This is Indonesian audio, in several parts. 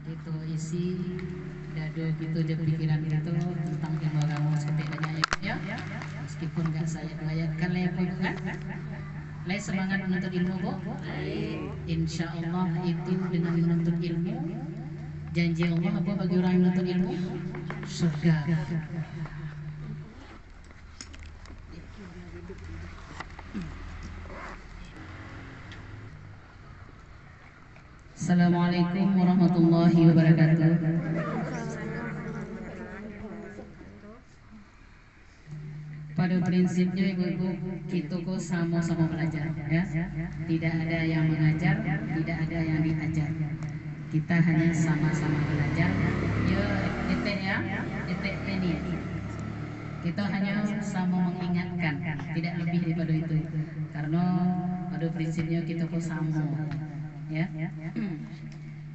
itu isi dado gitu je pikiran gitu tentang ilmu agama setidaknya ya meskipun nggak saya doakan lah ya Bu kan. Lai semangat menuntut ilmu Bu. Insya Allah itu dengan menuntut ilmu janji Allah apa bagi orang yang menuntut ilmu? Surga. Assalamualaikum warahmatullahi wabarakatuh. Pada prinsipnya ibu-ibu kita kok sama-sama belajar ya. Tidak ada yang mengajar, tidak ada yang diajar. Kita hanya sama-sama belajar. Ya, etek ini. Kita hanya sama mengingatkan, tidak lebih daripada itu. Karena pada prinsipnya kita kok sama. Ya.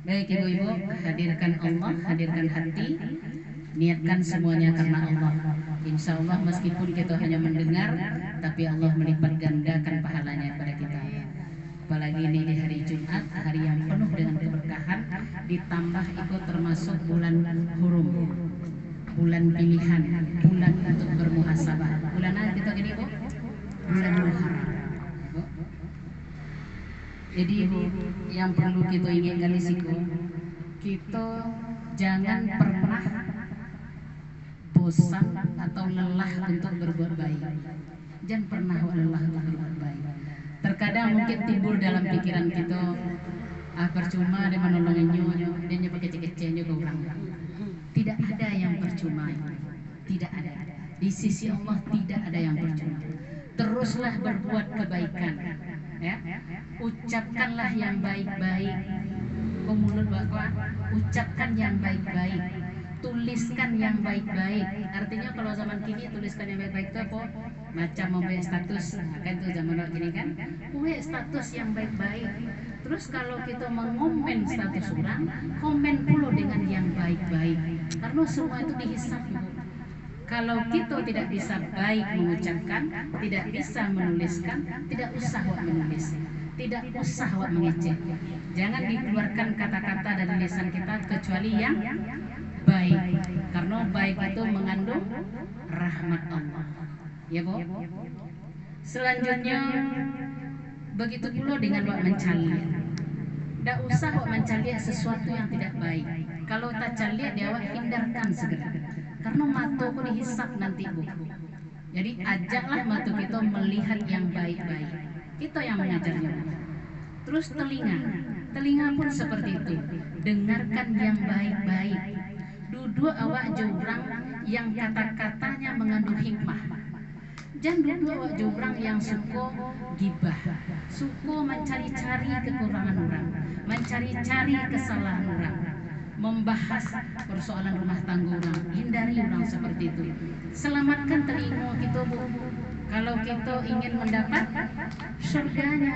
Baik ibu-ibu, hadirkan Allah, hadirkan hati, niatkan semuanya karena Allah. Insya Allah meskipun kita hanya mendengar, tapi Allah melipat gandakan pahalanya kepada kita. Apalagi ini di hari Jumat, hari yang penuh dengan keberkahan, ditambah ikut termasuk bulan hurum, bulan pilihan, bulan untuk bermuhasabah. Bulan apa kita gini Bu? Bulan Muharram. Jadi yang perlu kita ingatkan di situ, kita jangan pernah bosan atau lelah untuk berbuat baik. Jangan pernah lelah untuk berbuat baik. Terkadang mungkin timbul dalam pikiran kita, percuma dia menolongin nyonya, dia nyoba kecil-kecilnya ke orang. Tidak ada yang percuma, tidak ada. Di sisi Allah tidak ada yang percuma. Teruslah berbuat kebaikan. Ya, ucapkanlah yang baik-baik. Mulut bapak, ucapkan yang baik-baik, tuliskan yang baik-baik. Artinya kalau zaman kini tuliskan yang baik-baik itu apa? Macam membuat status, kan itu zaman kini kan, buat status yang baik-baik. Terus kalau kita mengomen status orang, komen pula dengan yang baik-baik. Karena semua itu dihisap. Kalau kita tidak bisa baik mengucapkan, tidak bisa menuliskan, tidak usah menulis, tidak usah mengecek. Jangan dikeluarkan kata-kata dari lisan kita kecuali yang baik, karena baik itu mengandung rahmat Allah. Ya Bu. Selanjutnya begitu pula dengan mencari. Tidak usah mencari sesuatu yang tidak baik. Kalau tak cari dia hindarkan segera. Karena mata pun dihisap nanti Bu. Jadi ajaklah mata kita melihat yang baik-baik. Kita yang mengajarnya. Terus telinga pun seperti itu. Dengarkan yang baik-baik. Duduk awak jurang yang kata-katanya mengandung hikmah. Jangan duduk awak jurang yang suka gibah, suka mencari-cari kekurangan orang, mencari-cari kesalahan orang, membahas persoalan rumah tangga orang. Hindari orang seperti itu. Selamatkan telinga kita Bu. Kalau kita ingin mendapat surganya,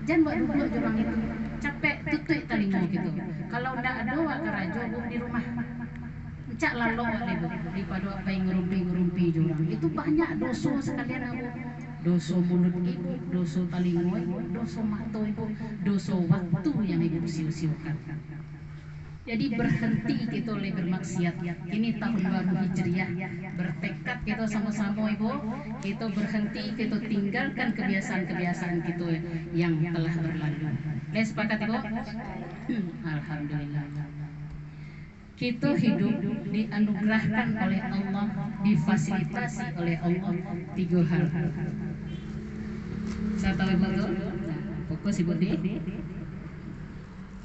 jangan buat duduk jurang itu. Capek tutup telinga kita. Kalau tidak ada wak kerajo Bu di rumah, cak lalu Bu daripada apa yang ngerumpi jurang. Itu banyak dosa sekalian Bu. Dosa mulut ibu, dosa telinga ibu, dosa mata ibu, dosa waktu yang ibu sia-siakan. Jadi berhenti kita oleh bermaksiat. Ini tahun baru Hijriah. Bertekad kita sama-sama Ibu. Kita berhenti, kita tinggalkan kebiasaan-kebiasaan kita yang telah berlalu. Sepakat Ibu? Alhamdulillah. Kita hidup dianugerahkan oleh Allah, difasilitasi oleh Allah 3 hal. Saya tahu Ibu tuh. Fokus Ibu di.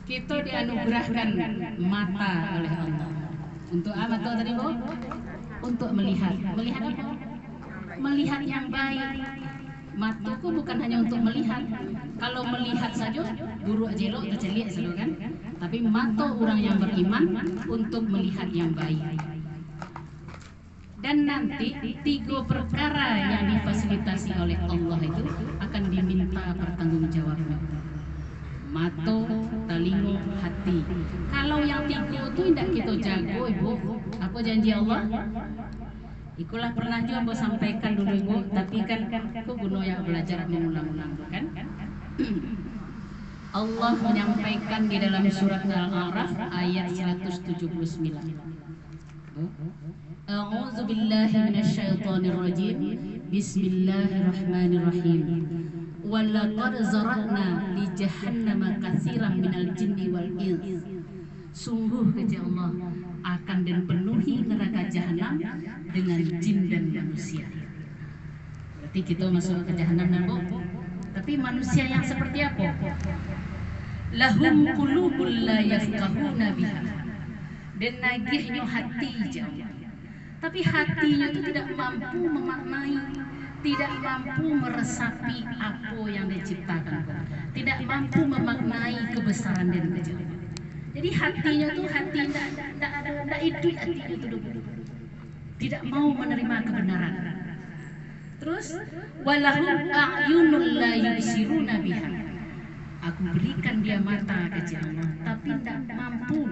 Kita dianugerahkan mata oleh Allah. Untuk apa tuh tadi Bu? Untuk melihat. Melihat apa? Melihat yang baik. Mataku bukan hanya untuk melihat. Kalau melihat saja, buruk jelok tercelik selalu kan. Tapi mata orang yang beriman untuk melihat yang baik. Dan nanti 3 perkara yang difasilitasi oleh Allah itu akan diminta pertanggungjawaban. Mata, telinga, hati. Kalau yang 3 itu tidak kita jago Ibu, apa janji Allah? Ikulah pernah juga Ibu sampaikan dulu Ibu, tapi kan aku guna yang belajar mengulang-ulang kan? Allah menyampaikan di dalam surat Al-A'raf ayat 179. A'udzu billahi minasyaitonir rajim. Bismillahirrahmanirrahim. Walaqad zara'na li jahannama katsiran minal jinni wal ins. Sungguh kata Allah akan dan penuhi neraka jahanam dengan jin dan manusia. Berarti kita masuk ke jahanam dan tapi manusia yang seperti apa? Lahum qulubul la yafqahuna biha. Dan nagihnya hati jauh. Tapi hatinya itu tidak mampu memaknai, tidak mampu meresapi apa yang diciptakan, tidak mampu memaknai kebesaran dan kejauhan. Jadi hatinya tuh hati tidak itu hatinya itu tidak mau menerima kebenaran. Terus walahum a'yunul la yubsiruna biha. Aku berikan dia mata kecil, tapi tidak mampu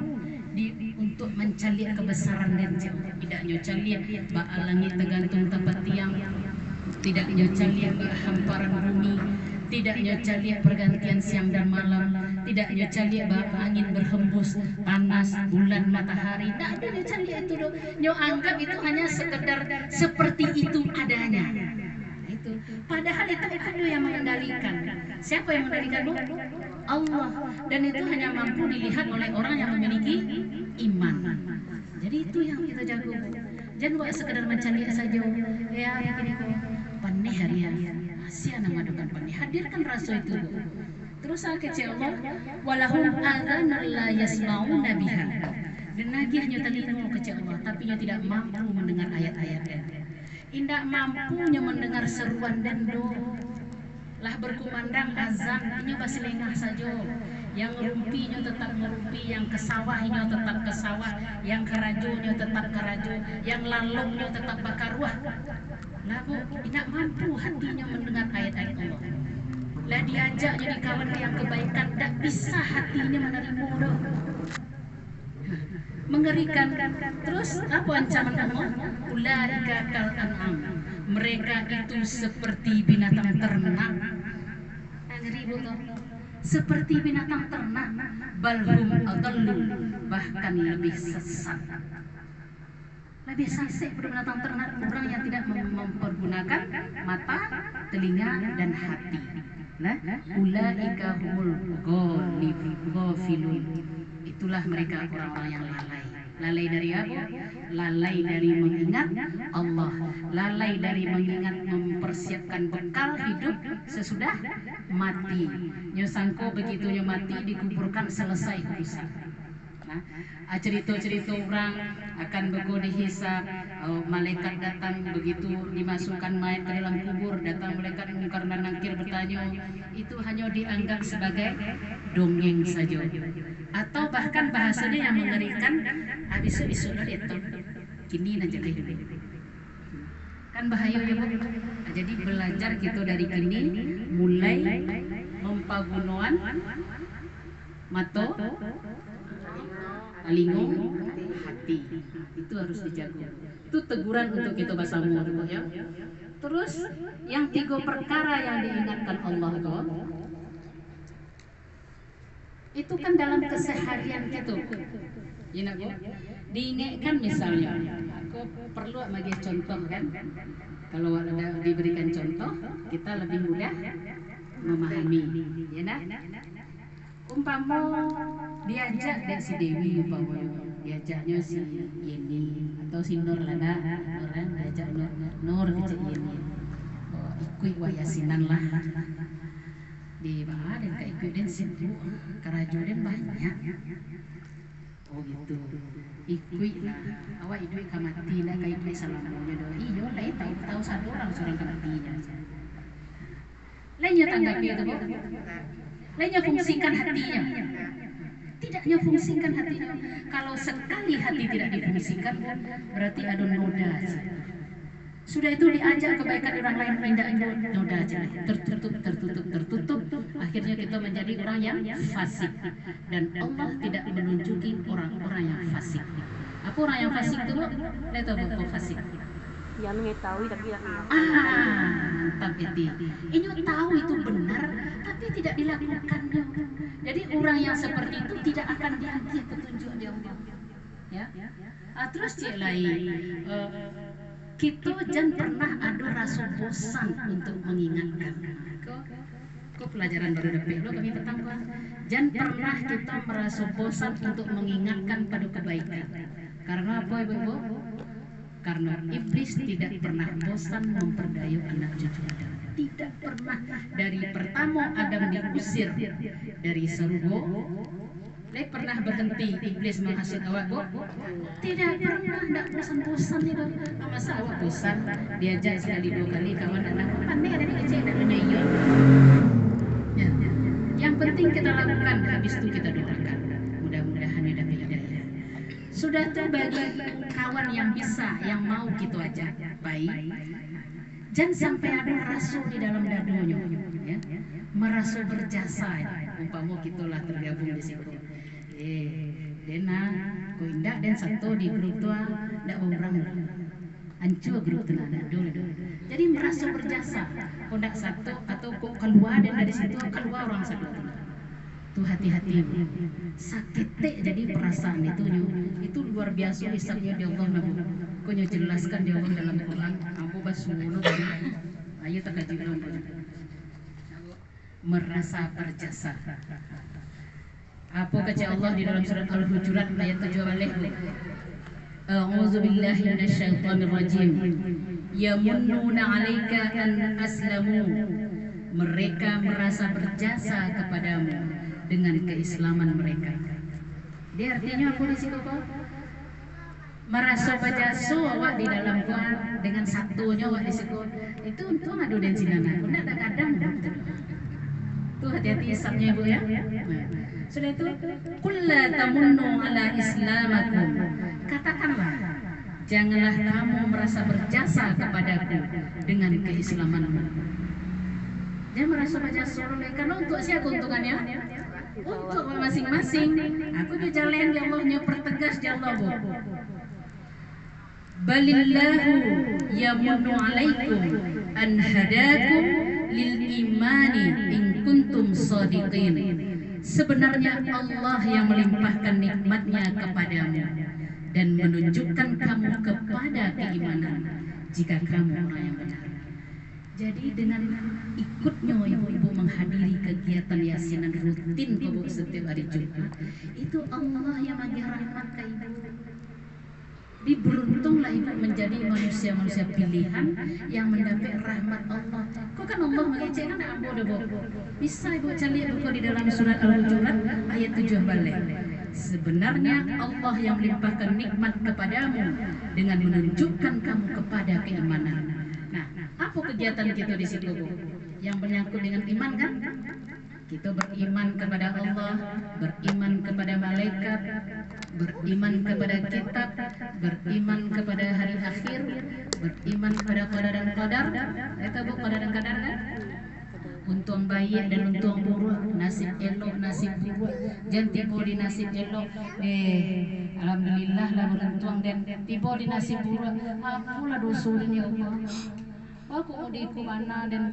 untuk mencaliak kebesaran dan jauh. Tidak nyocaliak baal langit tergantung tempat tiang, tidak nyocaliak hamparan bumi, tidak nyocaliak pergantian siang dan malam, tidak nyocaliak baal angin berhembus, panas, bulan, matahari. Tidak ada nyocaliak itu dong. Nyo anggap itu hanya sekedar seperti itu adanya. Itu. Padahal itu ada yang mengendalikan. Siapa yang mengendalikan? Allah. Dan itu hanya mampu dilihat oleh orang yang memiliki iman. Jadi itu yang kita jago. Jangan buat sekedar mencari saja. Ya begini kok. Panih harian. Siapa yang ngadukan panih? Hadirkan rasa itu. Terus kecil Allah. Walahum adhanul la yasma'una biha. Dan nagihnya telinga kecil Allah, tapi dia tidak mampu mendengar ayat-ayatnya. Tidak mampunya mendengar seruan dan doa. Lah berkumandang azan, ini masih lengah saja. Yang ngerumpinya tetap ngerumpi, yang kesawahnya tetap kesawah, yang kerajonya tetap kerajo, yang lalongnya tetap bakar ruah. Lah bu, tidak mampu hatinya mendengar ayat-ayat Allah. Lah diajak jadi kawan yang kebaikan, tidak bisa hatinya menerima doa. Mengerikan. Terus apa ancaman Allah? Ulaika kal an'am. Mereka itu seperti binatang ternak. Ngeri betul. Seperti binatang ternak. Balhum adallu, bahkan lebih sesat. Lebih sesat pada binatang ternak, orang yang tidak mempergunakan mata, telinga dan hati. Nah, ulaika humul ghafilun. Itulah mereka orang-orang yang lalai. Lalai dari apa? Lalai dari mengingat Allah. Lalai dari mengingat mempersiapkan bekal hidup sesudah mati. Nyosangko begitu nyo mati dikuburkan selesai urusan. Nah, cerita-cerita orang akan beku dihisab, malaikat datang begitu dimasukkan mayat ke dalam kubur, datang malaikat mungkar dan nakir bertanya, itu hanya dianggap sebagai dongeng saja. Atau bahkan bahasanya yang mengerikan, habis itu itu kini aja kayak kan bahaya ya Bu. Jadi belajar gitu dari kini, mulai mempagunoan mato alingo hati, itu harus dijaga. Itu teguran untuk kita bahasa Mur ya. Terus yang 3 perkara yang diingatkan Allah itu kan dalam keseharian gitu. Ya, diingatkan misalnya, aku perlu bagi contoh kan. Kalau ada diberikan contoh, kita lebih mudah memahami. Ya nah. Umpama diajak dek si Dewi umpama diajaknya si Yeni atau si Nur Lada orang diajak Nur kecil Yeni. Oh, ikut wayasinan lah. Di bawah dan ke ikut dan situ kerajuan banyak. Oh gitu. Ikut lah. Awak ikut kamati lah kayak ikut salamunya doa. Iyo lah tahu satu orang seorang kamatinya. Lainnya tanggapi itu Bu. Lainnya fungsikan hatinya. Tidaknya fungsikan hatinya. Kalau sekali hati tidak difungsikan, berarti ada noda. Sudah itu diajak kebaikan orang lain, tidak noda aja. Tertutup. Akhirnya kita menjadi orang yang fasik. Dan Allah tidak menunjuki orang-orang yang fasik. Apa orang yang fasik itu Bu? Lihat apa fasik. Ya mengetahui tapi tidak melakukan. Mantap Eti. Inyo tahu itu benar, tapi tidak dilakukan. Jadi orang yang seperti itu tidak akan dianti petunjuk dia Allah. Ya. Terus cik lain, kita jangan pernah ada rasa bosan untuk mengingatkan. Kok pelajaran baru dapat lo kami petang kan? Jangan pernah kita merasa bosan untuk mengingatkan pada kebaikan. Karena apa ibu-ibu? Karena iblis tidak pernah bosan memperdaya anak cucu Adam. Tidak pernah. Dari pertama Adam diusir dari surga, dia pernah berhenti iblis menghasut awak bu? Tidak pernah, tidak bosan-bosan itu. Masa awak bosan? Diajak sekali 2 kali kawan anak pandai ada di kecil dan ada ya. Yang penting kita lakukan, habis itu kita doakan. Mudah-mudahan dapat hidayah. Sudah tuh bagi kawan yang bisa, yang mau gitu aja, baik. Jangan sampai ada rasa di dalam dadunya, ya. Merasa berjasa, umpama kitulah tergabung di situ. Dena, ko indah dan satu di grup tua, ndak orang. Ancu grup tenaga dulu. Jadi merasa berjasa. Ko ndak satu atau kok keluar dan dari situ keluar orang satu. Tuh hati-hati, sakit jadi perasaan itu luar biasa isapnya di Allah nabu. Kau jelaskan di Allah dalam Quran. Abu basunu ayo tak kaji merasa berjasa. Apa kata Allah di dalam surat Al-Hujurat ayat 7 balik? A'udzu billahi minasyaitonir rajim. Yamunnuna 'alaika an aslamu. Mereka merasa berjasa kepadamu dengan keislaman mereka. Dia artinya apa di situ kok? Merasa berjasa awak di dalam Quran dengan satunya awak di situ. Itu untung adu dan sinana. Tidak ada kadang. Tuh hati-hati isapnya ibu ya. Sudah itu, kulla tamunnu ala islamakum. Katakanlah, janganlah kamu merasa berjasa kepadaku dengan keislamanmu. Jangan merasa berjasa karena untuk siapa keuntungannya? Untuk masing-masing. Aku juga jalan di Allahnya pertegas di Allah. Balillahu yamunnu alaikum an hadakum lil imani in kuntum shadiqin. Sebenarnya Allah yang melimpahkan nikmatnya kepadamu dan menunjukkan kamu kepada keimanan jika kamu orang yang benar. Jadi dengan ikutnya ibu-ibu menghadiri kegiatan yasinan rutin ibu setiap hari Jumat, itu Allah yang bagi rahmat ke ibu. Diberuntunglah ibu menjadi manusia-manusia pilihan yang mendapat rahmat Allah. Kok kan Allah mengecekkan ambo debo. Bisa ibu cari buku di dalam surat Al-Hujurat ayat 7 balik. Sebenarnya Allah yang melimpahkan nikmat kepadamu dengan menunjukkan kamu kepada keimanan. Nah, apa kegiatan kita di situ bu? Yang menyangkut dengan iman kan? Kita beriman kepada Allah, beriman kepada malaikat, beriman kepada kitab, beriman kepada hari akhir, beriman kepada qadar dan qadar. Kita bu qadar dan qadar kan? Untung baik dan untung buruk, nasib elok, nasib buruk, jangan tiba di nasib elok. Alhamdulillah lah beruntung dan tiba di nasib buruk. Apalah dosulnya Allah. Aku mau diiku mana dan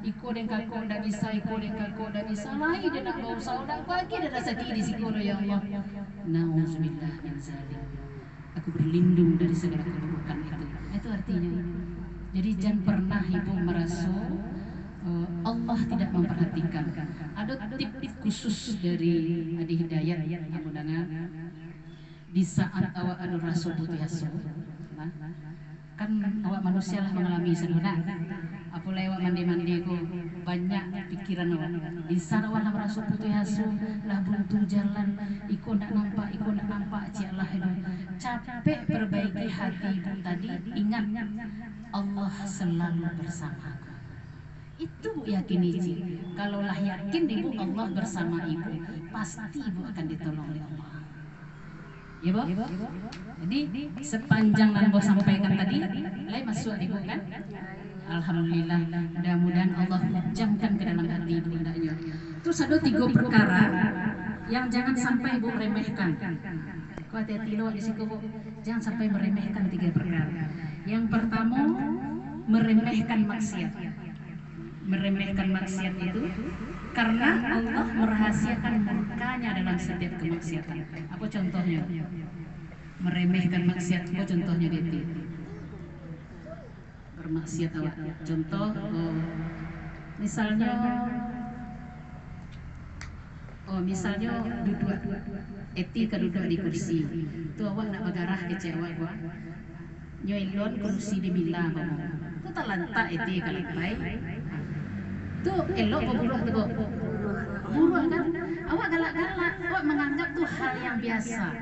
iku dan kakak tidak bisa, iku dan kakak tidak bisa. Lagi dia nak bawa saudak pagi dan rasa sakit di sikulo ya Allah. Nauzubillah min zalik. Aku berlindung dari segala keburukan itu. Itu artinya. Jadi jangan pernah ibu merasa Allah tidak memperhatikan. Ada tip khusus dari Adi Hidayat Abu Dana di saat awak ada rasa putih asu. Kan awak manusia lah mengalami sedunan. Apa lewat mandi-mandi ku banyak pikiran awak. Di sana awak merasa putih asu, lah buntu jalan, iku nak nampak, cialah itu. Capek perbaiki hati ibu tadi, ingat Allah selalu bersamaku. Itu bu yakin ibu. Kalaulah yakin ibu Allah bersama ibu, pasti ibu akan ditolong oleh Allah. Ya bu? Jadi sepanjang yang bos sampaikan tadi, mulai masuk ibu kan? Alhamdulillah, mudah-mudahan Allah jamkan ke dalam hati ibu hendaknya. Terus ada 3 perkara yang jangan sampai ibu remehkan. Kau hati-hati lo di situ bu, jangan sampai meremehkan 3 perkara. Yang pertama, meremehkan maksiat. Meremehkan maksiat itu karena Allah merahasiakan murkanya dalam setiap kemaksiatan. Apa contohnya? Meremehkan maksiat, apa contohnya itu? Bermaksiat awak. Contoh, misalnya duduk etika duduk di kursi. Tu awak nak bagarah kecewa gua. Nyoilon kursi di bila kamu. Tu tak lantak etika lepai. Tu elok buruh tu. Buruh kan? Awak galak-galak, awak menganggap tu hal yang biasa.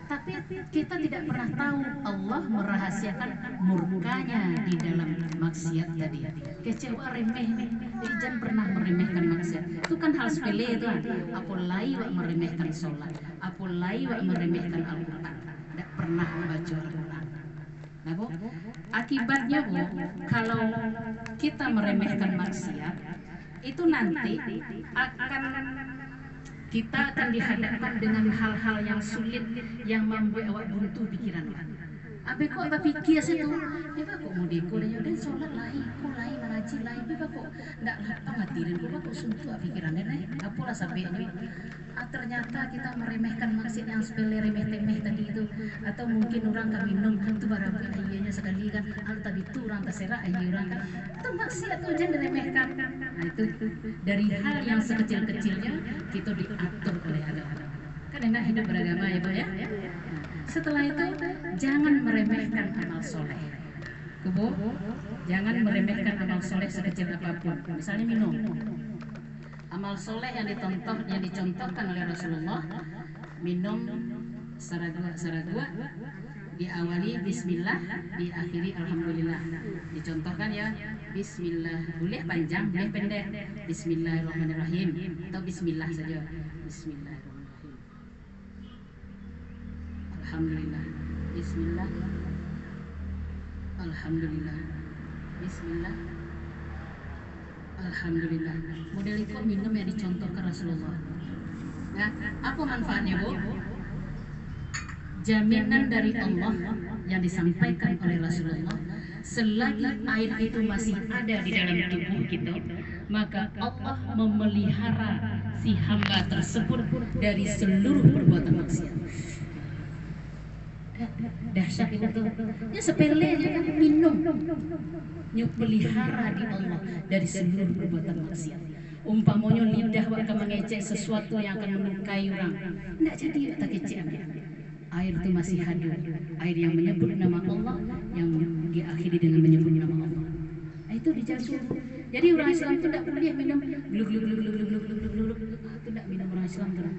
Tapi kita tidak pernah tahu Allah merahasiakan murkanya di dalam maksiat tadi. Kecewa remeh nih, jadi jangan pernah meremehkan maksiat. Itu kan hal sepele itu kan. Apalagi wak meremehkan sholat, apalagi wak meremehkan Al-Quran. Tidak pernah membaca Al-Quran. Nah, Bu, akibatnya Bu, kalau kita meremehkan maksiat, itu nanti kita akan dihadapkan dengan hal-hal yang sulit yang membuat awak buntu pikiran. Abe kok apa pikir situ? Beba kok mau deko dan sholat lain, kok lain mengaji lain. Beba kok ndak lapang hatirin, beba kok suntuk pikirannya nih. Apalah sampai ini? Ternyata kita meremehkan maksiat yang sepele remeh-temeh tadi itu, atau mungkin orang kan minum itu barang ayahnya sekali kan, atau tadi itu orang terserak ayah orang kan, itu maksiat tuh jangan diremehkan. Nah itu dari hal yang sekecil-kecilnya kita diatur oleh agama. Kan enak hidup beragama ya Pak ya. Setelah itu jangan meremehkan amal soleh. Kubu, jangan meremehkan amal soleh sekecil apapun. Misalnya minum. Amal soleh yang dicontohkan oleh Rasulullah, minum saragua diawali Bismillah, diakhiri Alhamdulillah. Dicontohkan ya, Bismillah, boleh panjang, boleh pendek. Bismillahirrahmanirrahim atau Bismillah saja. Bismillahirrahmanirrahim. Alhamdulillah. Bismillah. Alhamdulillah. Bismillah. Alhamdulillah. Model itu minum yang dicontohkan Rasulullah. Ya, apa manfaatnya Bu? Jaminan dari Allah yang disampaikan oleh Rasulullah, selagi air itu masih ada di dalam tubuh kita, maka Allah memelihara si hamba tersebut dari seluruh perbuatan maksiat. Dahsyat itu tuh. Ya sepele aja kan minum. Nyu pelihara di Allah dari seluruh perbuatan maksiat. Umpamanya lidah wak akan mengecek sesuatu yang akan melukai orang. Tidak jadi tak kecek ambil. Air itu masih hadir. Air yang menyebut nama Allah, yang diakhiri dengan menyebut nama Allah. Itu dijaga. Jadi orang Islam itu tidak boleh minum gluk gluk gluk gluk gluk gluk gluk. Itu tidak minum orang Islam terus.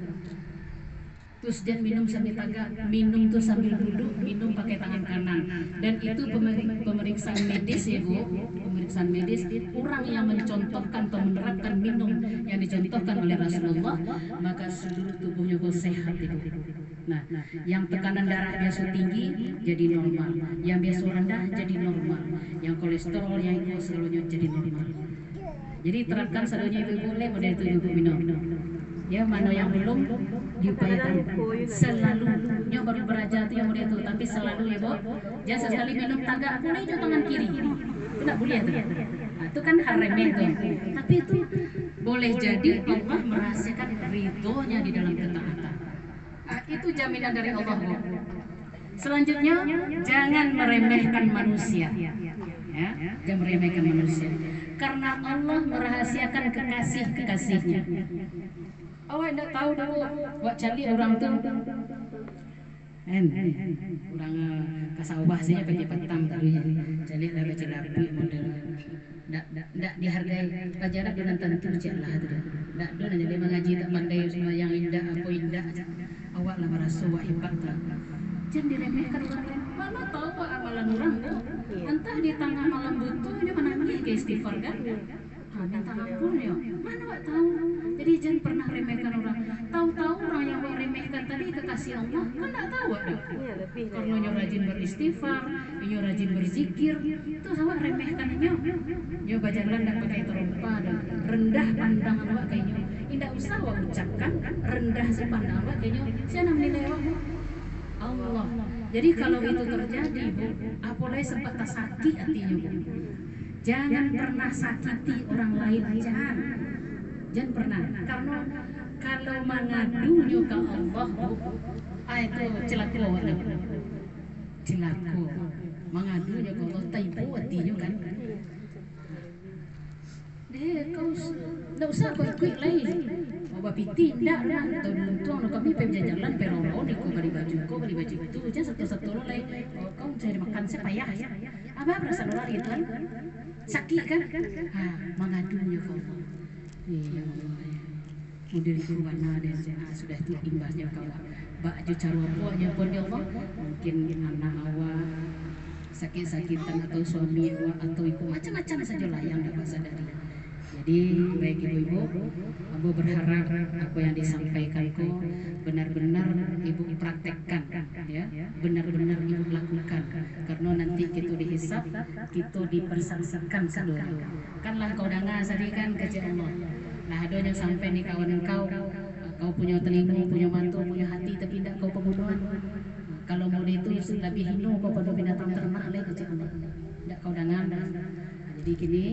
Terus dia minum sambil tagak, minum tuh sambil duduk, minum pakai tangan kanan. Dan itu pemeriksaan medis ya Bu, pemeriksaan medis. Orang yang mencontohkan atau menerapkan minum yang dicontohkan oleh Rasulullah, maka seluruh tubuhnya sehat itu. Nah, yang tekanan darah biasa tinggi jadi normal, yang biasa rendah jadi normal, yang kolesterol yang itu selalunya jadi normal. Jadi terapkan selalunya itu boleh, model itu ibu minum. Ya mana yang belum diupayakan selalu nyoba baru beraja itu yang boleh itu, tapi selalu ya Bu, jangan sekali minum tagak boleh itu tangan kiri, itu tidak boleh itu. Nah, itu kan hal remeh tuh, tapi itu boleh jadi Allah merahasiakan ridhonya di dalam ketaatan. Nah, itu jaminan dari Allah Bu. Selanjutnya jangan meremehkan manusia, ya, jangan meremehkan manusia, karena Allah merahasiakan kekasih-kekasihnya. Awak tidak tahu dulu, buat cari orang tu, orang kasawah saja pakai petang tadi, cari lah baca lagu model, tidak dihargai, kajarak dengan tentu caklah tu, tidak do nanya dia mengaji tak pandai semua yang indah apa indah, awak lah merasa awak hebat lah, jangan diremehkan orang lain. Mana tahu apa amalan orang tu, entah di tengah malam butuh dia mana pergi ke istighfar kan? Minta ampun ya, mana awak tahu. Jadi jangan pernah remehkan orang. Tahu-tahu orang yang awak remehkan tadi kekasih Allah, kan tak tahu dah. Karena nyo rajin beristighfar, nyo rajin berzikir, itu awak remehkan nyo. Nyo bajalan tak pakai terompa dan rendah pandangan awak kayaknya. Tidak usah awak ucapkan rendah si pandangan awak kayaknya. Siapa menilai awak? Allah. Jadi kalau itu terjadi, Bu, apalagi sempat sakit hatinya, Bu. Jangan pernah sakiti orang lain, jangan. Jangan pernah. Karena kalau mengadunya ke Allah, Bu, itu celaka, celaka. Mengadunya ke Allah, taibu hatinya kan. Kau tidak usah kau ikut lain. Oh, bapi tidak lah. Tuan kami penjajalan peroro di kau beli baju itu aja satu-satu lain. Oh, kau cari makan saya payah. Apa berasa orang itu kan? Sakit kan? Mengadunya kau. Iya, mudir itu mana dan sudah itu imbasnya kau. Baju carwa puaknya pun ya Allah. Mungkin anak awak sakit-sakitan atau suami awak atau ibu macam-macam saja lah yang dapat sadari. Jadi baik ibu-ibu, Abu berharap apa yang disampaikanku benar-benar ibu praktekkan, ya, benar-benar ibu lakukan, karena nanti kita dihisap, kita dipersaksikan saudara. Kanlah kau dengar tadi kan kerja Allah. Nah adanya sampai nih kawan kau punya telinga, punya mata, punya hati, tapi tidak kau pembunuhan. Kalau mau itu lebih hino kau pada binatang ternak lagi kerja Allah. Tidak kau dengar. Jadi kini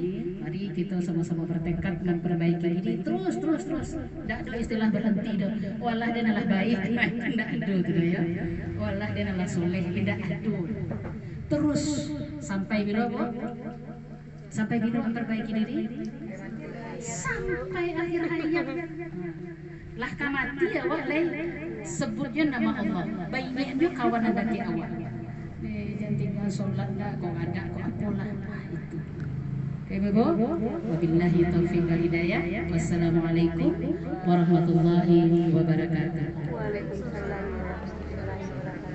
mari kita sama-sama bertekad memperbaiki diri terus. Tidak ada istilah berhenti dah. Walah dia nalah baik, tidak ada tu ya. Walah dia nalah soleh, tidak ada. Terus sampai bila Bu? Sampai bila memperbaiki diri? Sampai akhir hayat. Lah kamati awak lain sebutnya nama Allah. Baiknya kawan daki awak. Jangan tinggal solat dah, kau ada, kau apalah itu. Ibu, wabillahi taufiq wal hidayah. Wassalamualaikum warahmatullahi wabarakatuh. Waalaikumsalam.